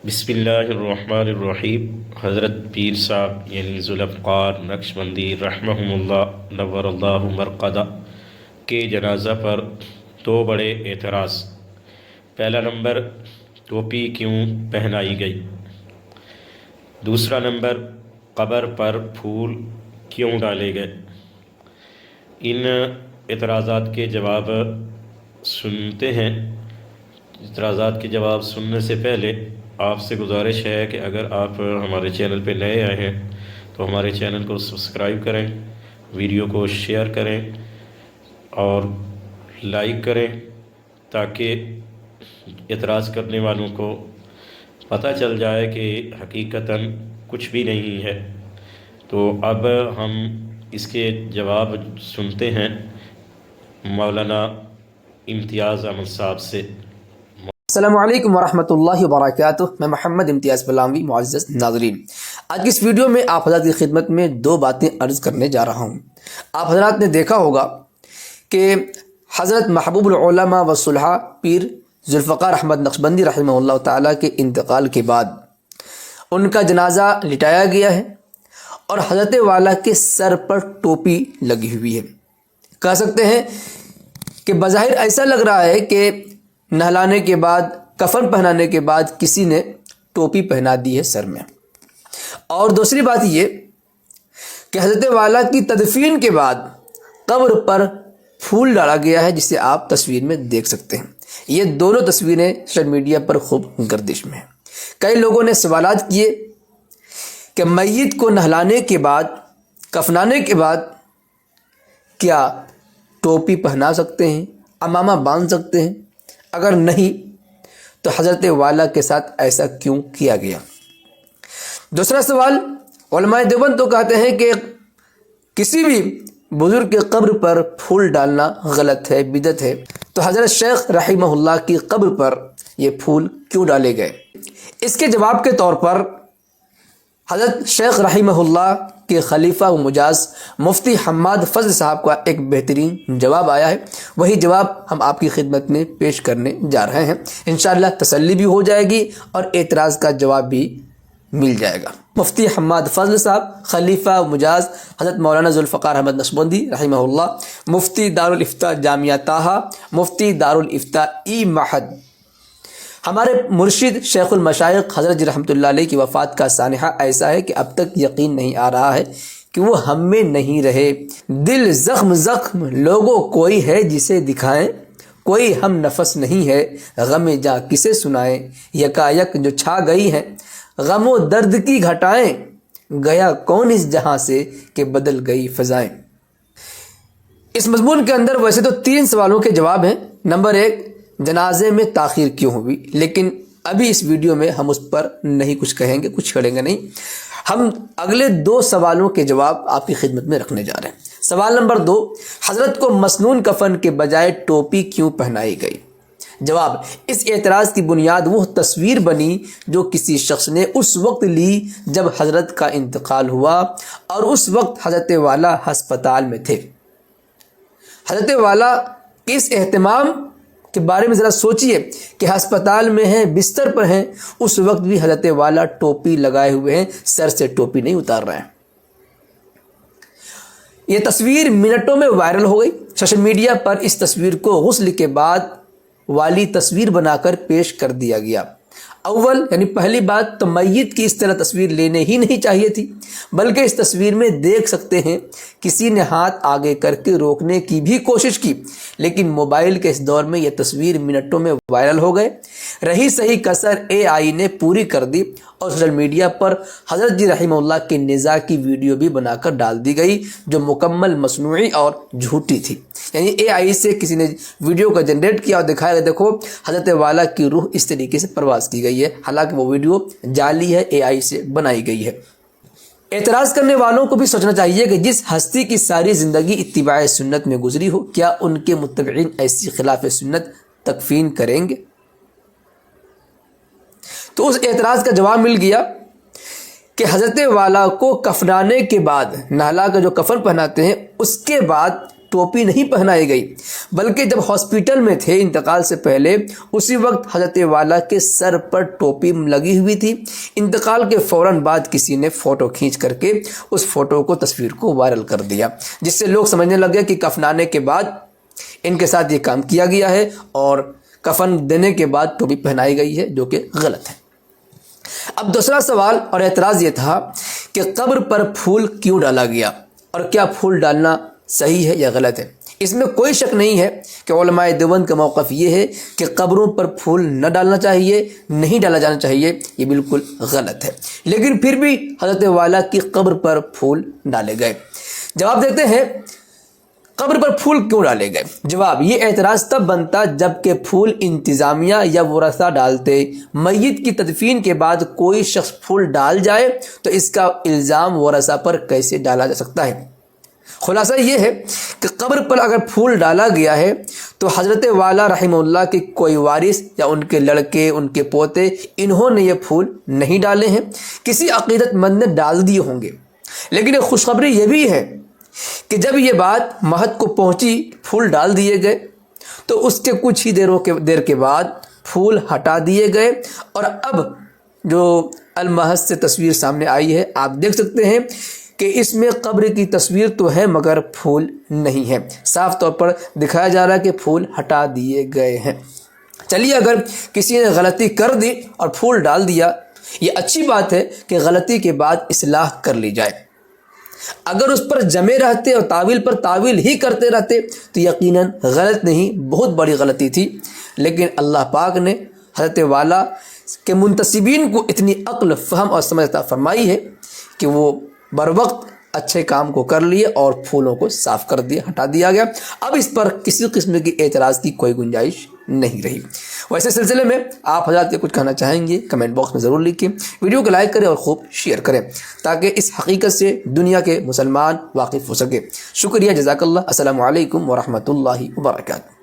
بسم اللہ الرحمن الرحیم۔ حضرت پیر صاحب یعنی ذوالفقار نقشبندی رحمہم اللہ نور اللہ مرقدہ کے جنازہ پر دو بڑے اعتراض۔ پہلا نمبر، ٹوپی کیوں پہنائی گئی؟ دوسرا نمبر، قبر پر پھول کیوں ڈالے گئے؟ ان اعتراضات کے جواب سنتے ہیں۔ اعتراضات کے جواب سننے سے پہلے آپ سے گزارش ہے کہ اگر آپ ہمارے چینل پہ نئے آئے ہیں تو ہمارے چینل کو سبسکرائب کریں، ویڈیو کو شیئر کریں اور لائک کریں تاکہ اعتراض کرنے والوں کو پتہ چل جائے کہ حقیقتاً کچھ بھی نہیں ہے۔ تو اب ہم اس کے جواب سنتے ہیں مولانا امتیاز احمد صاحب سے۔ السلام علیکم ورحمۃ اللہ وبرکاتہ۔ میں محمد امتیاز بلانوی۔ معزز ناظرین، آج کی اس ویڈیو میں آپ حضرات کی خدمت میں دو باتیں عرض کرنے جا رہا ہوں۔ آپ حضرات نے دیکھا ہوگا کہ حضرت محبوب العلماء والصلحاء پیر ذوالفقار احمد نقشبندی رحمہ اللہ تعالیٰ کے انتقال کے بعد ان کا جنازہ لٹایا گیا ہے اور حضرت والا کے سر پر ٹوپی لگی ہوئی ہے۔ کہہ سکتے ہیں کہ بظاہر ایسا لگ رہا ہے کہ نہلانے کے بعد، کفن پہنانے کے بعد کسی نے ٹوپی پہنا دی ہے سر میں۔ اور دوسری بات یہ کہ حضرت والا کی تدفین کے بعد قبر پر پھول ڈالا گیا ہے، جسے آپ تصویر میں دیکھ سکتے ہیں۔ یہ دونوں تصویریں سوشل میڈیا پر خوب گردش میں ہیں۔ کئی لوگوں نے سوالات کیے کہ میت کو نہلانے کے بعد، کفنانے کے بعد کیا ٹوپی پہنا سکتے ہیں، عمامہ باندھ سکتے ہیں؟ اگر نہیں تو حضرت والا کے ساتھ ایسا کیوں کیا گیا؟ دوسرا سوال، علماء دیوبند تو کہتے ہیں کہ کسی بھی بزرگ کے قبر پر پھول ڈالنا غلط ہے، بدعت ہے، تو حضرت شیخ رحمہ اللہ کی قبر پر یہ پھول کیوں ڈالے گئے؟ اس کے جواب کے طور پر حضرت شیخ رحمہ اللہ کے خلیفہ و مجاز مفتی حماد فضل صاحب کا ایک بہترین جواب آیا ہے۔ وہی جواب ہم آپ کی خدمت میں پیش کرنے جا رہے ہیں۔ انشاءاللہ تسلی بھی ہو جائے گی اور اعتراض کا جواب بھی مل جائے گا۔ مفتی حماد فضل صاحب، خلیفہ و مجاز حضرت مولانا ذوالفقار احمد نقشبندی رحمہ اللہ، مفتی دارالافتاء جامعہ طٰہٰ، مفتی دارالافتاء معہد۔ ہمارے مرشد شیخ المشائخ حضرت جی رحمۃ اللہ علیہ کی وفات کا سانحہ ایسا ہے کہ اب تک یقین نہیں آ رہا ہے کہ وہ ہم میں نہیں رہے۔ دل زخم زخم لوگوں کوئی ہے جسے دکھائیں، کوئی ہم نفس نہیں ہے غم جاں کسے سنائیں، یکایک جو چھا گئی ہیں غم و درد کی گھٹائیں، گیا کون اس جہاں سے کہ بدل گئی فضائیں۔ اس مضمون کے اندر ویسے تو 3 سوالوں کے جواب ہیں۔ نمبر 1، جنازے میں تاخیر کیوں ہوئی؟ لیکن ابھی اس ویڈیو میں ہم اس پر نہیں کچھ کہیں گے، کچھ چھڑیں گے نہیں۔ ہم اگلے 2 سوالوں کے جواب آپ کی خدمت میں رکھنے جا رہے ہیں۔ سوال نمبر 2، حضرت کو مسنون کفن کے بجائے ٹوپی کیوں پہنائی گئی؟ جواب، اس اعتراض کی بنیاد وہ تصویر بنی جو کسی شخص نے اس وقت لی جب حضرت کا انتقال ہوا اور اس وقت حضرت والا ہسپتال میں تھے۔ حضرت والا کے اس اہتمام کے بارے میں ذرا سوچئے کہ ہسپتال میں ہیں، بستر پر ہیں، اس وقت بھی حضرت والا ٹوپی لگائے ہوئے ہیں، سر سے ٹوپی نہیں اتار رہے ہیں۔ یہ تصویر منٹوں میں وائرل ہو گئی۔ سوشل میڈیا پر اس تصویر کو غسل کے بعد والی تصویر بنا کر پیش کر دیا گیا۔ اول یعنی پہلی بات تو میت کی اس طرح تصویر لینے ہی نہیں چاہیے تھی، بلکہ اس تصویر میں دیکھ سکتے ہیں کسی نے ہاتھ آگے کر کے روکنے کی بھی کوشش کی، لیکن موبائل کے اس دور میں یہ تصویر منٹوں میں وائرل ہو گئے۔ رہی صحیح کسر AI نے پوری کر دی اور سوشل میڈیا پر حضرت جی رحمہ اللہ کے نزاع کی ویڈیو بھی بنا کر ڈال دی گئی، جو مکمل مصنوعی اور جھوٹی تھی۔ یعنی AI سے کسی نے ویڈیو کا جنریٹ کیا اور دکھایا کہ دیکھو حضرت والا کی روح اس طریقے سے پرواز کی گئی ہے، حالانکہ وہ ویڈیو جعلی ہے، AI سے بنائی گئی ہے۔ اعتراض کرنے والوں کو بھی سوچنا چاہیے کہ جس ہستی کی ساری زندگی اتباع سنت میں گزری ہو، کیا ان کے متبعین ایسی خلاف سنت تکفین کریں گے؟ تو اس اعتراض کا جواب مل گیا کہ حضرت والا کو کفنانے کے بعد، نہلا کر جو کفن پہناتے ہیں، اس کے بعد ٹوپی نہیں پہنائی گئی، بلکہ جب ہاسپٹل میں تھے انتقال سے پہلے اسی وقت حضرت والا کے سر پر ٹوپی لگی ہوئی تھی۔ انتقال کے فوراً بعد کسی نے فوٹو کھینچ کر کے اس فوٹو کو، تصویر کو وائرل کر دیا، جس سے لوگ سمجھنے لگے کہ کفنانے کے بعد ان کے ساتھ یہ کام کیا گیا ہے اور کفن دینے کے بعد ٹوپی پہنائی گئی ہے، جو کہ غلط ہے۔ اب دوسرا سوال اور اعتراض یہ تھا کہ قبر پر پھول کیوں ڈالا گیا اور کیا پھول ڈالنا صحیح ہے یا غلط ہے؟ اس میں کوئی شک نہیں ہے کہ علماء دیوبند کا موقف یہ ہے کہ قبروں پر پھول نہ ڈالنا چاہیے، نہیں ڈالا جانا چاہیے، یہ بالکل غلط ہے، لیکن پھر بھی حضرت والا کی قبر پر پھول ڈالے گئے۔ جواب دیتے ہیں قبر پر پھول کیوں ڈالے گئے؟ جواب، یہ اعتراض تب بنتا جب کہ پھول انتظامیہ یا ورثہ ڈالتے۔ میت کی تدفین کے بعد کوئی شخص پھول ڈال جائے تو اس کا الزام ورثہ پر کیسے ڈالا جا سکتا ہے؟ خلاصہ یہ ہے کہ قبر پر اگر پھول ڈالا گیا ہے تو حضرت والا رحمہ اللہ کے کوئی وارث یا ان کے لڑکے، ان کے پوتے، انہوں نے یہ پھول نہیں ڈالے ہیں، کسی عقیدت مند نے ڈال دیے ہوں گے۔ لیکن ایک خوشخبری یہ بھی ہے کہ جب یہ بات مہد کو پہنچی، پھول ڈال دیے گئے، تو اس کے کچھ ہی دیر کے بعد پھول ہٹا دیے گئے، اور اب جو المہد سے تصویر سامنے آئی ہے، آپ دیکھ سکتے ہیں کہ اس میں قبر کی تصویر تو ہے مگر پھول نہیں ہے، صاف طور پر دکھایا جا رہا ہے کہ پھول ہٹا دیے گئے ہیں۔ چلیے، اگر کسی نے غلطی کر دی اور پھول ڈال دیا، یہ اچھی بات ہے کہ غلطی کے بعد اصلاح کر لی جائے۔ اگر اس پر جمے رہتے اور تعویل پر تعویل ہی کرتے رہتے تو یقیناً غلط نہیں، بہت بڑی غلطی تھی، لیکن اللہ پاک نے حضرت والا کے منتسبین کو اتنی عقل، فہم اور سمجھ عطا فرمائی ہے کہ وہ بر وقت اچھے کام کو کر لیے اور پھولوں کو صاف کر دیا، ہٹا دیا گیا۔ اب اس پر کسی قسم کی اعتراض کی کوئی گنجائش نہیں رہی۔ ویسے سلسلے میں آپ حضرات کے کچھ کہنا چاہیں گے کمنٹ باکس میں ضرور لکھیں، ویڈیو کو لائک کریں اور خوب شیئر کریں تاکہ اس حقیقت سے دنیا کے مسلمان واقف ہو سکے۔ شکریہ، جزاک اللہ۔ السلام علیکم ورحمۃ اللہ وبرکاتہ۔